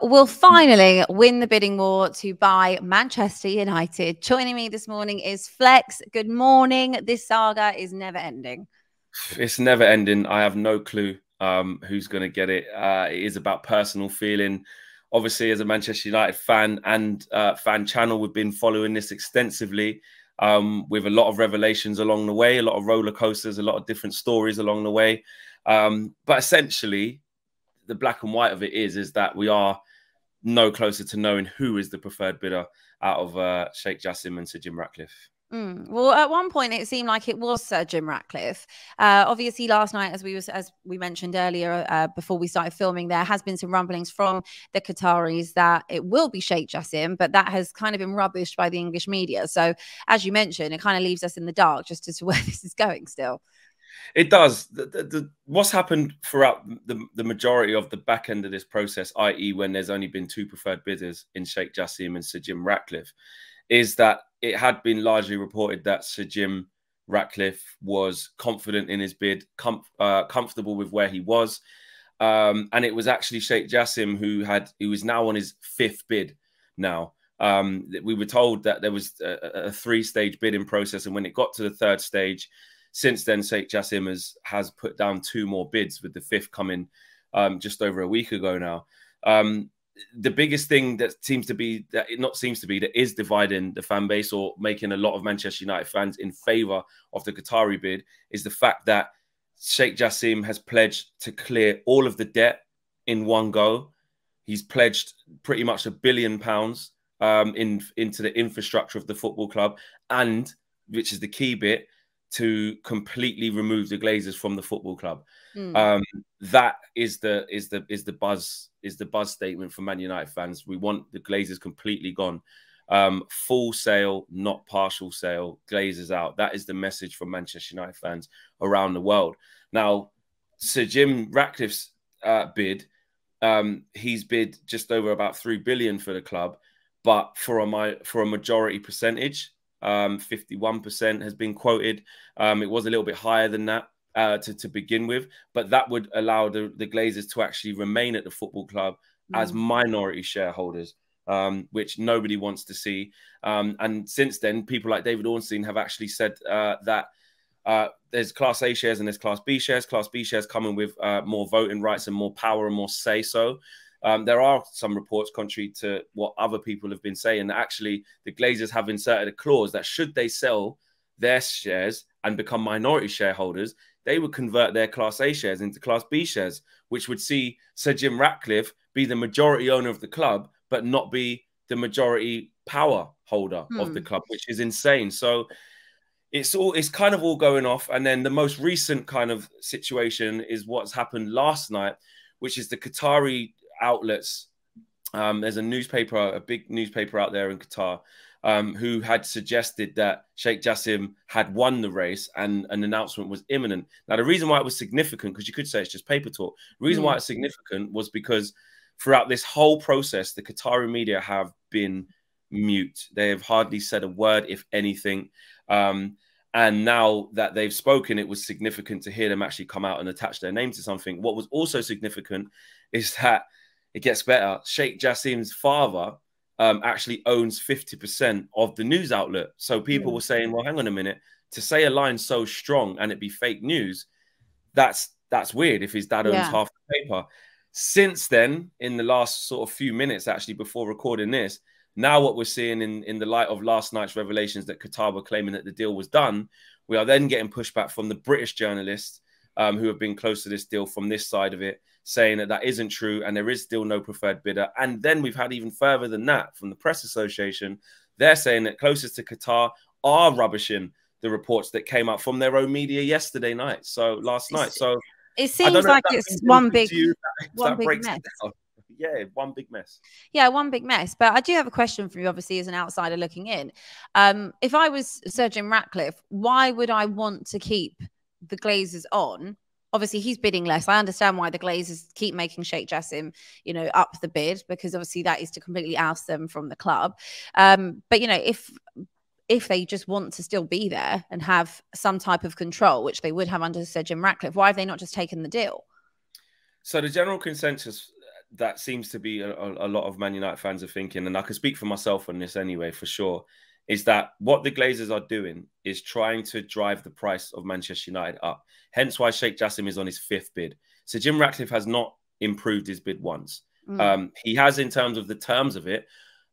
will finally win the bidding war to buy Manchester United? Joining me this morning is Flex. Good morning. This saga is never ending. It's never ending. I have no clue who's going to get it. It is about personal feeling. Obviously, as a Manchester United fan and fan channel, we've been following this extensively with a lot of revelations along the way, a lot of roller coasters, a lot of different stories along the way. But essentially, the black and white of it is that we are no closer to knowing who is the preferred bidder out of Sheikh Jassim and Sir Jim Ratcliffe. Well, at one point it seemed like it was Sir Jim Ratcliffe. Obviously, last night, as we mentioned earlier, before we started filming, there has been some rumblings from the Qataris that it will be Sheikh Jassim, but that has kind of been rubbished by the English media. So, as you mentioned, it kind of leaves us in the dark just as to where this is going still. It does. What's happened throughout the majority of the back end of this process, i.e. when there's only been two preferred bidders in Sheikh Jassim and Sir Jim Ratcliffe, is that it had been largely reported that Sir Jim Ratcliffe was confident in his bid, comfortable with where he was. And it was actually Sheikh Jassim who was now on his fifth bid now. We were told that there was a three-stage bidding process, and when it got to the third stage, since then, Sheikh Jassim has put down two more bids, with the fifth coming just over a week ago now. The biggest thing that is dividing the fan base or making a lot of Manchester United fans in favour of the Qatari bid is the fact that Sheikh Jassim has pledged to clear all of the debt in one go. He's pledged pretty much £1 billion into the infrastructure of the football club, and, which is the key bit, to completely remove the Glazers from the football club. That is the buzz statement for Man United fans. We want the Glazers completely gone. Full sale, not partial sale. Glazers out. That is the message from Manchester United fans around the world. Now, Sir Jim Ratcliffe's bid, he's bid just over about £3 billion for the club, but for a majority percentage. 51% has been quoted. It was a little bit higher than that to begin with, but that would allow the Glazers to actually remain at the football club as minority shareholders, which nobody wants to see. And since then, people like David Ornstein have actually said that there's Class A shares and there's Class B shares. Class B shares coming with more voting rights and more power and more say-so. There are some reports, contrary to what other people have been saying, that actually the Glazers have inserted a clause that should they sell their shares and become minority shareholders, they would convert their Class A shares into Class B shares, which would see Sir Jim Ratcliffe be the majority owner of the club, but not be the majority power holder of the club, which is insane. So it's kind of all going off. And then the most recent kind of situation is what's happened last night, which is the Qatari outlets. There's a big newspaper out there in Qatar, who had suggested that Sheikh Jassim had won the race and an announcement was imminent. Now, the reason why it was significant, because you could say it's just paper talk, the reason why it's significant was because throughout this whole process, the Qatari media have been mute. They have hardly said a word, if anything. And now that they've spoken, it was significant to hear them actually come out and attach their name to something. What was also significant is that it gets better. Sheikh Jassim's father actually owns 50% of the news outlet. So people were saying, well, hang on a minute, to say a line so strong and it be fake news, that's weird if his dad owns half the paper. Since then, in the last sort of few minutes, actually, before recording this, now what we're seeing in the light of last night's revelations that Qatar were claiming that the deal was done, we are then getting pushback from the British journalists who have been close to this deal from this side of it, saying that that isn't true and there is still no preferred bidder. And then we've had even further than that from the Press Association. They're saying that closest to Qatar are rubbishing the reports that came out from their own media yesterday night. So last night. So it seems like it's one big mess. Yeah, one big mess. Yeah, one big mess. But I do have a question for you, obviously, as an outsider looking in. If I was Sir Jim Ratcliffe, why would I want to keep the Glazers on? Obviously, he's bidding less. I understand why the Glazers keep making Sheikh Jassim, up the bid, because obviously that is to completely oust them from the club. But, if they just want to still be there and have some type of control, which they would have under Sir Jim Ratcliffe, why have they not just taken the deal? So the general consensus that seems to be a lot of Man United fans are thinking, and I can speak for myself on this anyway, for sure, is that what the Glazers are doing is trying to drive the price of Manchester United up. Hence why Sheikh Jassim is on his 5th bid. So Jim Ratcliffe has not improved his bid once. He has in terms of the terms of it,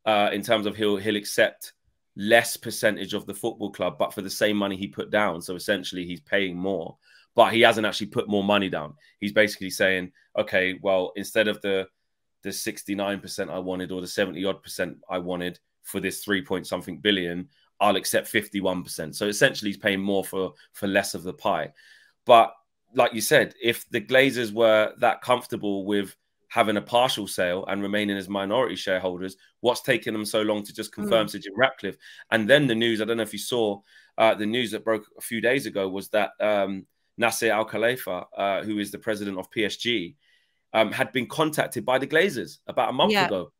in terms of he'll accept less percentage of the football club, but for the same money he put down. So essentially he's paying more, but he hasn't actually put more money down. He's basically saying, okay, well, instead of the 69% I wanted or the 70-odd% I wanted for this 3-point-something billion, I'll accept 51%. So essentially he's paying more for less of the pie. But like you said, if the Glazers were that comfortable with having a partial sale and remaining as minority shareholders, what's taking them so long to just confirm to Jim Ratcliffe? And then the news, I don't know if you saw the news that broke a few days ago, was that Nasser Al-Khalifa, who is the president of PSG, had been contacted by the Glazers about a month ago,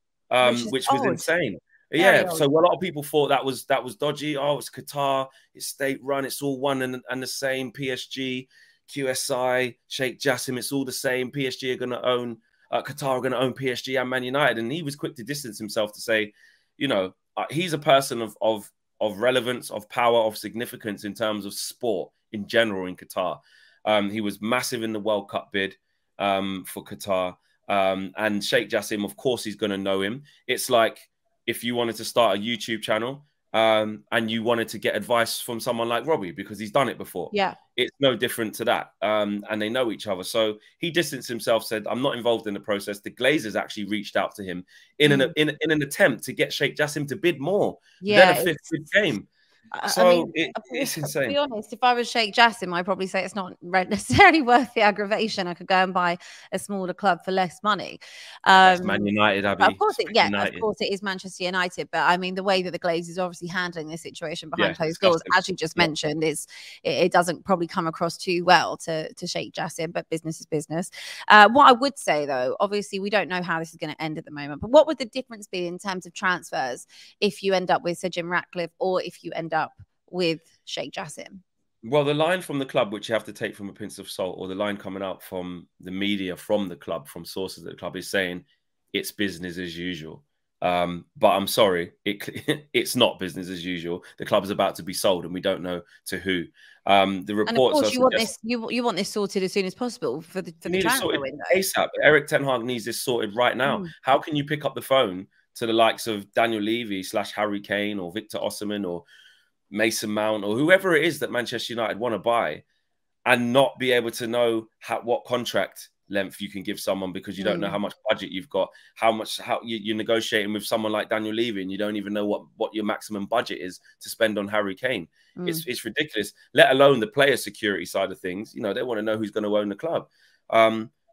which was insane. Yeah, so a lot of people thought that was dodgy. Oh, it's Qatar, it's state-run, it's all one and the same. PSG, QSI, Sheikh Jassim, it's all the same. PSG are going to own Qatar are going to own PSG and Man United. And he was quick to distance himself to say, you know, he's a person of relevance, of power, of significance in terms of sport in general in Qatar. He was massive in the World Cup bid for Qatar. And Sheikh Jassim, of course, he's going to know him. It's like if you wanted to start a YouTube channel and you wanted to get advice from someone like Robbie, because he's done it before. Yeah. It's no different to that. And they know each other. So he distanced himself, said, I'm not involved in the process. The Glazers actually reached out to him in an attempt to get Sheikh Jassim to bid more than a 5th bid game. So I mean, it's insane. To be honest, if I was Sheikh Jassim, I'd probably say it's not necessarily worth the aggravation. I could go and buy a smaller club for less money. That's Man United, Abby. Of course, of course, it is Manchester United. But I mean, the way that the Glazers are obviously handling this situation behind closed doors, as you just mentioned, is it doesn't probably come across too well to Sheikh Jassim. But business is business. What I would say, though, obviously, we don't know how this is going to end at the moment. But what would the difference be in terms of transfers if you end up with Sir Jim Ratcliffe or if you end up with Sheikh Jassim? Well, the line from the club, which you have to take from a pinch of salt, or the line coming out from the media, from the club, from sources at the club, is saying it's business as usual. But I'm sorry, it's not business as usual. The club is about to be sold, and we don't know to who. The reports, and of course, you want this sorted as soon as possible for the transfer window. ASAP. Eric Ten Hag needs this sorted right now. How can you pick up the phone to the likes of Daniel Levy / Harry Kane or Victor Osimhen or Mason Mount or whoever it is that Manchester United want to buy and not be able to know what contract length you can give someone because you don't know how much budget you've got, how you're negotiating with someone like Daniel Levy and you don't even know what your maximum budget is to spend on Harry Kane. It's ridiculous, let alone the player security side of things. You know, they want to know who's going to own the club.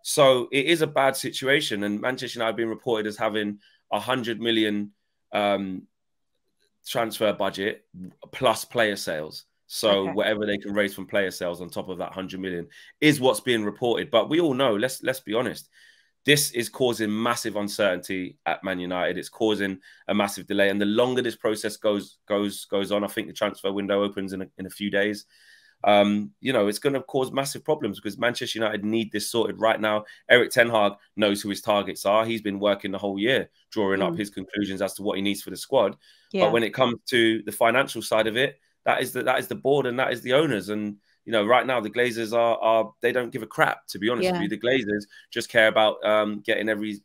So it is a bad situation, and Manchester United have been reported as having 100 million transfer budget plus player sales. So whatever they can raise from player sales on top of that 100 million is what's being reported. But we all know, let's be honest, this is causing massive uncertainty at Man United. It's causing a massive delay. And the longer this process goes on, I think the transfer window opens in a few days. You know, it's going to cause massive problems because Manchester United need this sorted right now. Eric Ten Hag knows who his targets are. He's been working the whole year, drawing up his conclusions as to what he needs for the squad. But when it comes to the financial side of it, that is the board and that is the owners. And, you know, right now the Glazers they don't give a crap, to be honest with you. The Glazers just care about getting every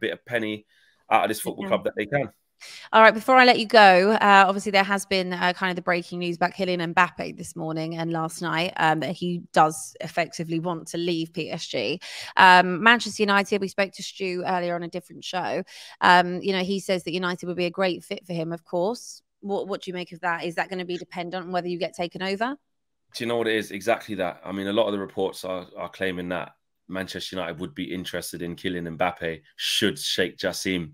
bit of penny out of this football club that they can. All right, before I let you go, obviously there has been kind of the breaking news about Kylian Mbappe this morning and last night that he does effectively want to leave PSG. Manchester United, we spoke to Stu earlier on a different show. You know, he says that United would be a great fit for him, of course. What do you make of that? Is that going to be dependent on whether you get taken over? Do you know what it is? Exactly that. I mean, a lot of the reports are claiming that Manchester United would be interested in Kylian Mbappe should Sheikh Jassim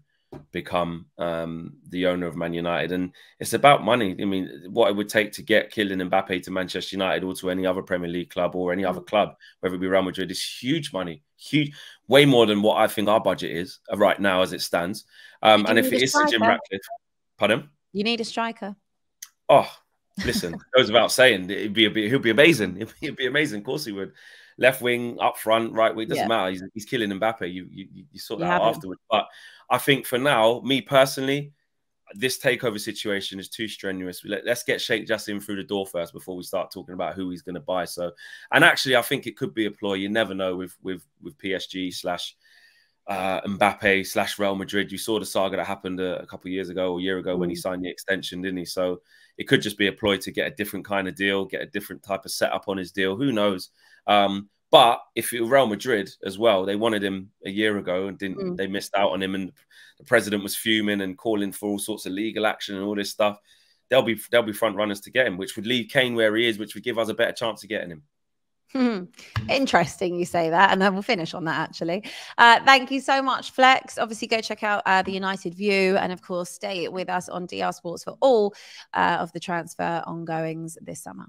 become the owner of Man United. And it's about money. I mean, what it would take to get Kylian Mbappe to Manchester United or to any other Premier League club or any other club, whether it be Real Madrid, is huge money. Huge, way more than what I think our budget is right now as it stands. And if it is Sir Jim Ratcliffe, pardon? You need a striker. Oh, listen, goes without saying, he'll be amazing. It'd be amazing. Of course he would. left wing, up front, right wing. It doesn't Yeah. matter. He's killing Mbappe. You sort You that out have him. afterwards. But I think for now, me personally, this takeover situation is too strenuous. Let's get Sheikh Jassim through the door first before we start talking about who he's going to buy. So, and actually, I think it could be a ploy. You never know with PSG / Mbappe / Real Madrid. You saw the saga that happened a couple of years ago or a year ago when he signed the extension, didn't he? So it could just be a ploy to get a different kind of deal, get a different type of setup on his deal. Who knows? But if it were Real Madrid as well, they wanted him a year ago and didn't. They missed out on him, and the president was fuming and calling for all sorts of legal action and all this stuff. They'll be front runners to get him, which would leave Kane where he is, which would give us a better chance of getting him. Interesting you say that, and then we'll finish on that actually. Thank you so much, Flex. Obviously go check out the United View, and of course stay with us on DR Sports for all of the transfer ongoings this summer.